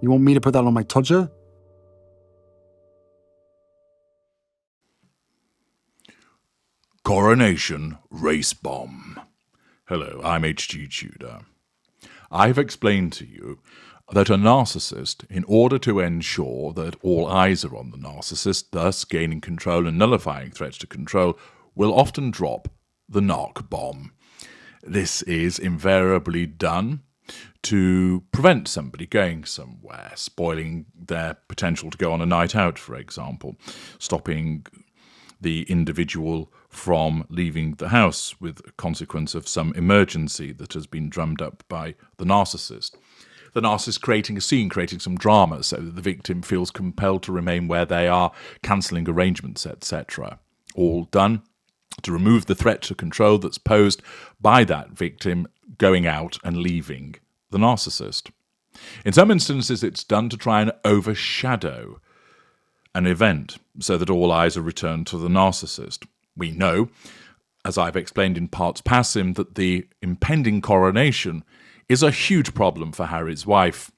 You want me to put that on my todger? Coronation Race Bomb. Hello, I'm H.G. Tudor. I've explained to you that a narcissist, in order to ensure that all eyes are on the narcissist, thus gaining control and nullifying threats to control, will often drop the narc bomb. This is invariably done to prevent somebody going somewhere, spoiling their potential to go on a night out, for example, stopping the individual from leaving the house with a consequence of some emergency that has been drummed up by the narcissist. The narcissist creating a scene, creating some drama so that the victim feels compelled to remain where they are, cancelling arrangements, etc. All done to remove the threat to control that's posed by that victim going out and leaving the narcissist. In some instances, it's done to try and overshadow an event so that all eyes are returned to the narcissist. We know, as I've explained in parts passim, that the impending coronation is a huge problem for Harry's wife.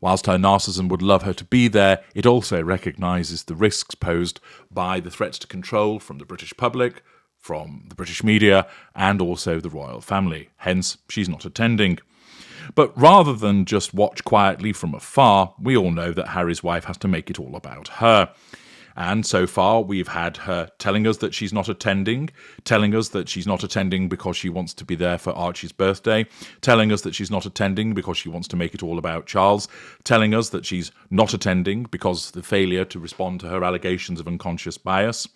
Whilst her narcissism would love her to be there, it also recognises the risks posed by the threats to control from the British public, from the British media, and also the royal family. Hence, she's not attending. But rather than just watch quietly from afar, we all know that Harry's wife has to make it all about her. And so far, we've had her telling us that she's not attending, telling us that she's not attending because she wants to be there for Archie's birthday, telling us that she's not attending because she wants to make it all about Charles, telling us that she's not attending because of the failure to respond to her allegations of unconscious bias,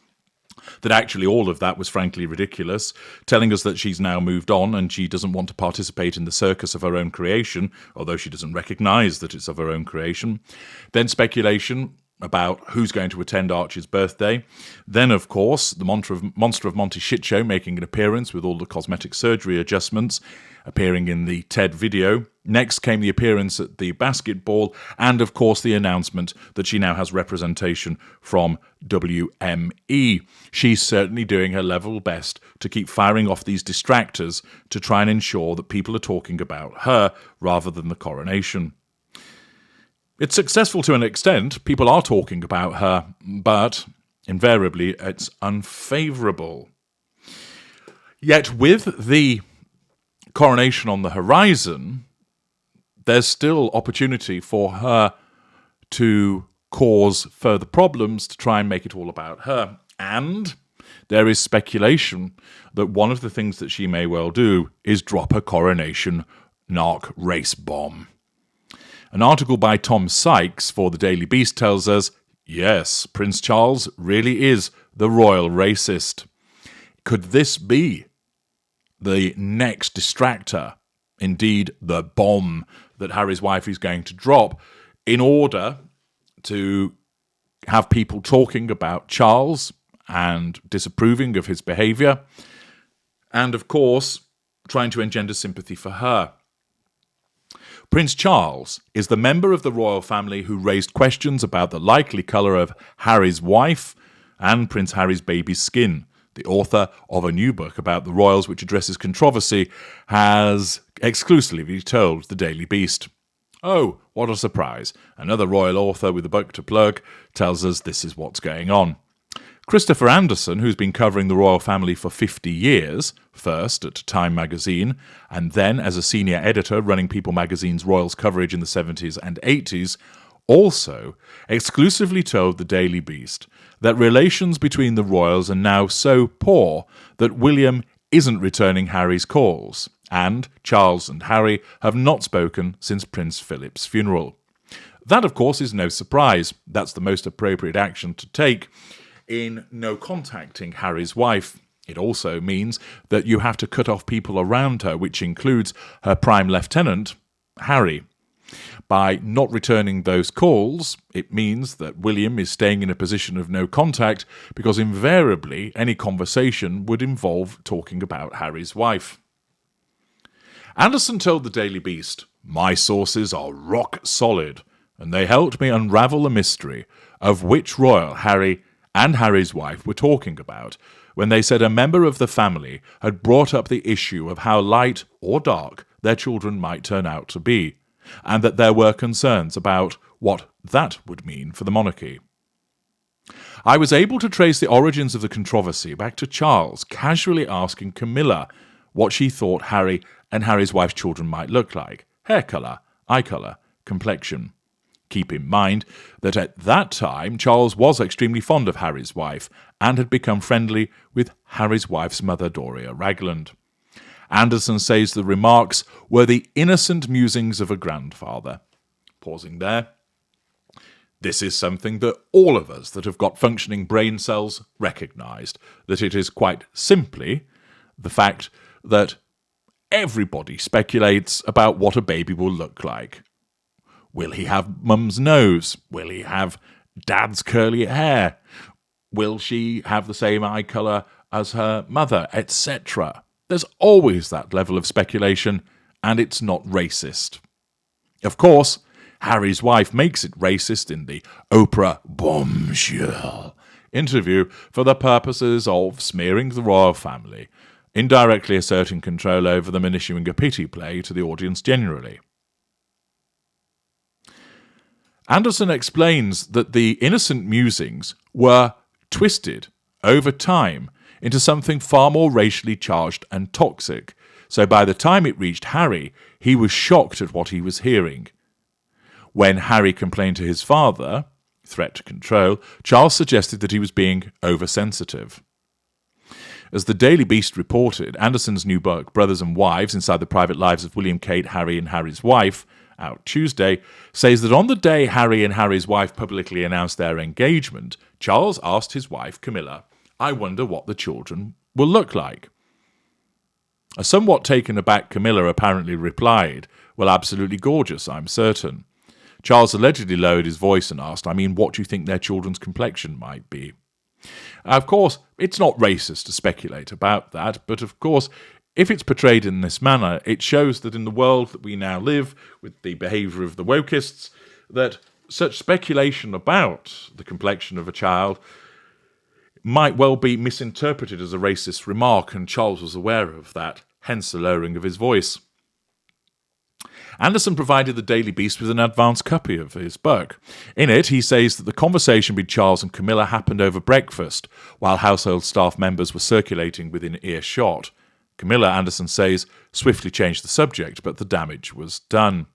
that actually all of that was frankly ridiculous, telling us that she's now moved on and she doesn't want to participate in the circus of her own creation, although she doesn't recognise that it's of her own creation. Then speculation about who's going to attend Archie's birthday. Then, of course, the Monster of Monty shit show making an appearance with all the cosmetic surgery adjustments, appearing in the TED video. Next came the appearance at the basketball, and of course the announcement that she now has representation from WME. She's certainly doing her level best to keep firing off these distractors to try and ensure that people are talking about her rather than the coronation. It's successful to an extent. People are talking about her, but invariably it's unfavourable. Yet with the coronation on the horizon, there's still opportunity for her to cause further problems to try and make it all about her. And there is speculation that one of the things that she may well do is drop a coronation narc race bomb. An article by Tom Sykes for the Daily Beast tells us, yes, Prince Charles really is the royal racist. Could this be the next distractor, indeed the bomb that Harry's wife is going to drop in order to have people talking about Charles and disapproving of his behaviour, and of course trying to engender sympathy for her? Prince Charles is the member of the royal family who raised questions about the likely colour of Harry's wife and Prince Harry's baby's skin. The author of a new book about the royals which addresses controversy has exclusively told the Daily Beast. Oh, what a surprise. Another royal author with a book to plug tells us this is what's going on. Christopher Anderson, who's been covering the royal family for 50 years, first at Time magazine, and then as a senior editor running People magazine's royals coverage in the 70s and 80s, also exclusively told the Daily Beast that relations between the royals are now so poor that William isn't returning Harry's calls, and Charles and Harry have not spoken since Prince Philip's funeral. That, of course, is no surprise. That's the most appropriate action to take in no contacting Harry's wife. It also means that you have to cut off people around her, which includes her prime lieutenant, Harry. By not returning those calls, it means that William is staying in a position of no contact because invariably any conversation would involve talking about Harry's wife. Anderson told the Daily Beast, "My sources are rock solid, and they helped me unravel the mystery of which royal Harry and Harry's wife were talking about when they said a member of the family had brought up the issue of how light or dark their children might turn out to be. and that there were concerns about what that would mean for the monarchy. I was able to trace the origins of the controversy back to Charles casually asking Camilla what she thought Harry and Harry's wife's children might look like: hair colour, eye colour, complexion. Keep in mind that at that time Charles was extremely fond of Harry's wife and had become friendly with Harry's wife's mother, Doria Ragland. Anderson says the remarks were the innocent musings of a grandfather. Pausing there. This is something that all of us that have got functioning brain cells recognised, that it is quite simply the fact that everybody speculates about what a baby will look like. Will he have mum's nose? Will he have dad's curly hair? Will she have the same eye colour as her mother, etc.? There's always that level of speculation, and it's not racist. Of course, Harry's wife makes it racist in the Oprah bombshell interview for the purposes of smearing the royal family, indirectly asserting control over them and issuing a pity play to the audience generally. Anderson explains that the innocent musings were twisted over time into something far more racially charged and toxic, so by the time it reached Harry, he was shocked at what he was hearing. When Harry complained to his father, threat to control, Charles suggested that he was being oversensitive. As the Daily Beast reported, Anderson's new book, Brothers and Wives, Inside the Private Lives of William, Kate, Harry and Harry's Wife, out Tuesday, says that on the day Harry and Harry's wife publicly announced their engagement, Charles asked his wife, Camilla, "I wonder what the children will look like." A somewhat taken aback Camilla apparently replied, "Well, absolutely gorgeous, I'm certain." Charles allegedly lowered his voice and asked, "I mean, what do you think their children's complexion might be?" Of course, it's not racist to speculate about that, but of course, if it's portrayed in this manner, it shows that in the world that we now live, with the behaviour of the wokists, that such speculation about the complexion of a child might well be misinterpreted as a racist remark, and Charles was aware of that, hence the lowering of his voice. Anderson provided the Daily Beast with an advance copy of his book. In it, he says that the conversation between Charles and Camilla happened over breakfast, while household staff members were circulating within earshot. Camilla, Anderson says, swiftly changed the subject, but the damage was done.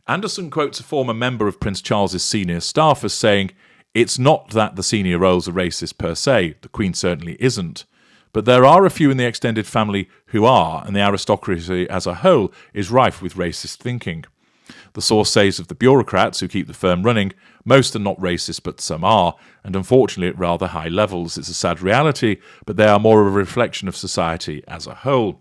Anderson quotes a former member of Prince Charles's senior staff as saying, "It's not that the senior royals are racist per se, the Queen certainly isn't. But there are a few in the extended family who are, and the aristocracy as a whole is rife with racist thinking. The source says of the bureaucrats who keep the firm running, most are not racist, but some are, and unfortunately at rather high levels. It's a sad reality, but they are more of a reflection of society as a whole."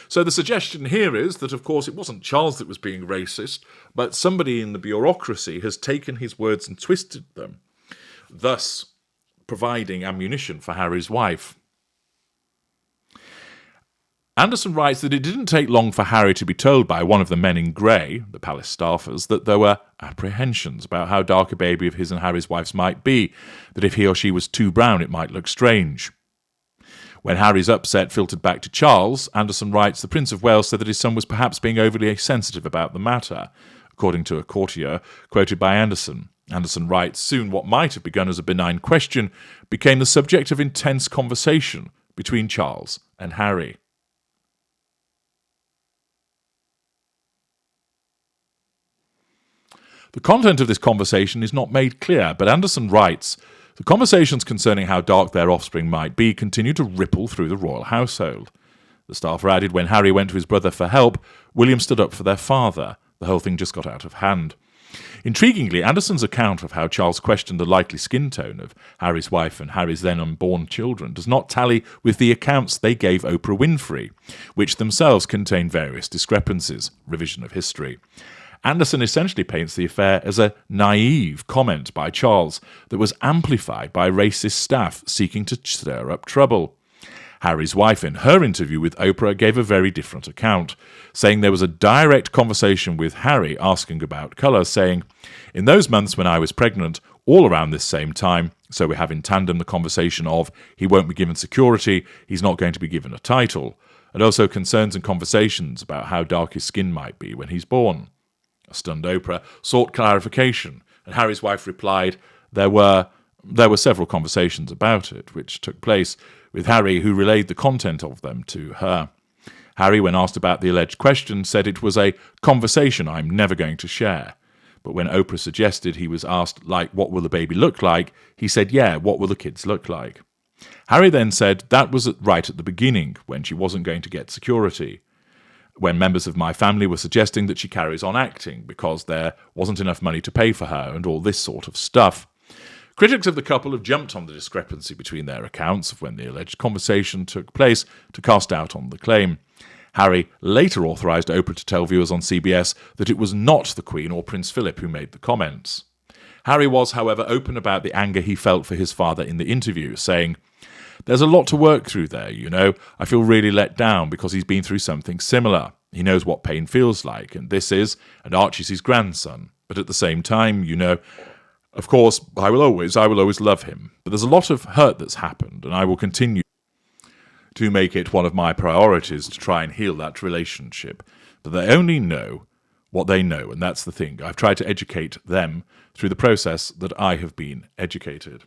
So the suggestion here is that, of course, it wasn't Charles that was being racist, but somebody in the bureaucracy has taken his words and twisted them, thus providing ammunition for Harry's wife. Anderson writes that it didn't take long for Harry to be told by one of the men in grey, the palace staffers, that there were apprehensions about how dark a baby of his and Harry's wife's might be, that if he or she was too brown it might look strange. When Harry's upset filtered back to Charles, Anderson writes the Prince of Wales said that his son was perhaps being overly sensitive about the matter, according to a courtier quoted by Anderson. Anderson writes, soon what might have begun as a benign question became the subject of intense conversation between Charles and Harry. The content of this conversation is not made clear, but Anderson writes, the conversations concerning how dark their offspring might be continue to ripple through the royal household. The staffer added when Harry went to his brother for help, William stood up for their father. The whole thing just got out of hand. Intriguingly, Anderson's account of how Charles questioned the likely skin tone of Harry's wife and Harry's then unborn children does not tally with the accounts they gave Oprah Winfrey, which themselves contain various discrepancies, revision of history. Anderson essentially paints the affair as a naive comment by Charles that was amplified by racist staff seeking to stir up trouble. Harry's wife, in her interview with Oprah, gave a very different account, saying there was a direct conversation with Harry asking about colour, saying, in those months when I was pregnant, all around this same time, so we have in tandem the conversation of he won't be given security, he's not going to be given a title, and also concerns and conversations about how dark his skin might be when he's born. A stunned Oprah sought clarification, and Harry's wife replied there were several conversations about it, which took place with Harry, who relayed the content of them to her. Harry, when asked about the alleged question, said it was a conversation I'm never going to share. But when Oprah suggested he was asked, like, what will the baby look like, he said, yeah, what will the kids look like? Harry then said that was right at the beginning, when she wasn't going to get security, when members of my family were suggesting that she carries on acting because there wasn't enough money to pay for her and all this sort of stuff. Critics of the couple have jumped on the discrepancy between their accounts of when the alleged conversation took place to cast doubt on the claim. Harry later authorised Oprah to tell viewers on CBS that it was not the Queen or Prince Philip who made the comments. Harry was, however, open about the anger he felt for his father in the interview, saying, "There's a lot to work through there, you know. I feel really let down because he's been through something similar. He knows what pain feels like, and Archie's his grandson. But at the same time, you know, of course, I will always love him. But there's a lot of hurt that's happened, and I will continue to make it one of my priorities to try and heal that relationship. But they only know what they know, and that's the thing. I've tried to educate them through the process that I have been educated."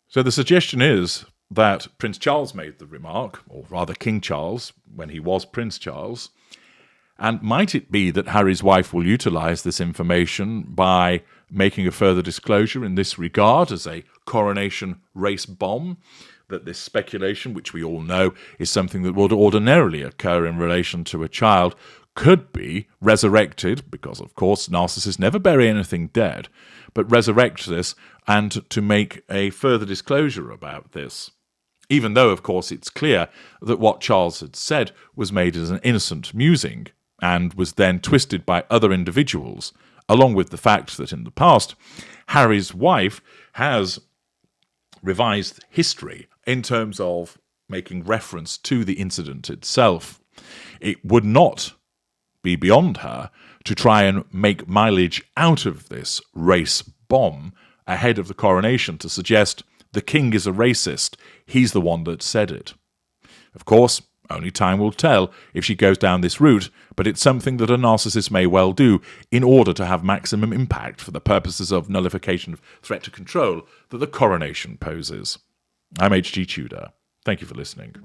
So the suggestion is that Prince Charles made the remark, or rather King Charles, when he was Prince Charles. And might it be that Harry's wife will utilise this information by making a further disclosure in this regard as a coronation race bomb? That this speculation, which we all know is something that would ordinarily occur in relation to a child, could be resurrected, because of course narcissists never bury anything dead, but resurrect this and to make a further disclosure about this. Even though, of course, it's clear that what Charles had said was made as an innocent musing and was then twisted by other individuals, along with the fact that in the past, Harry's wife has revised history in terms of making reference to the incident itself. It would not be beyond her to try and make mileage out of this race bomb ahead of the coronation to suggest the king is a racist, he's the one that said it. Of course, only time will tell if she goes down this route, but it's something that a narcissist may well do in order to have maximum impact for the purposes of nullification of threat to control that the coronation poses. I'm H.G. Tudor. Thank you for listening.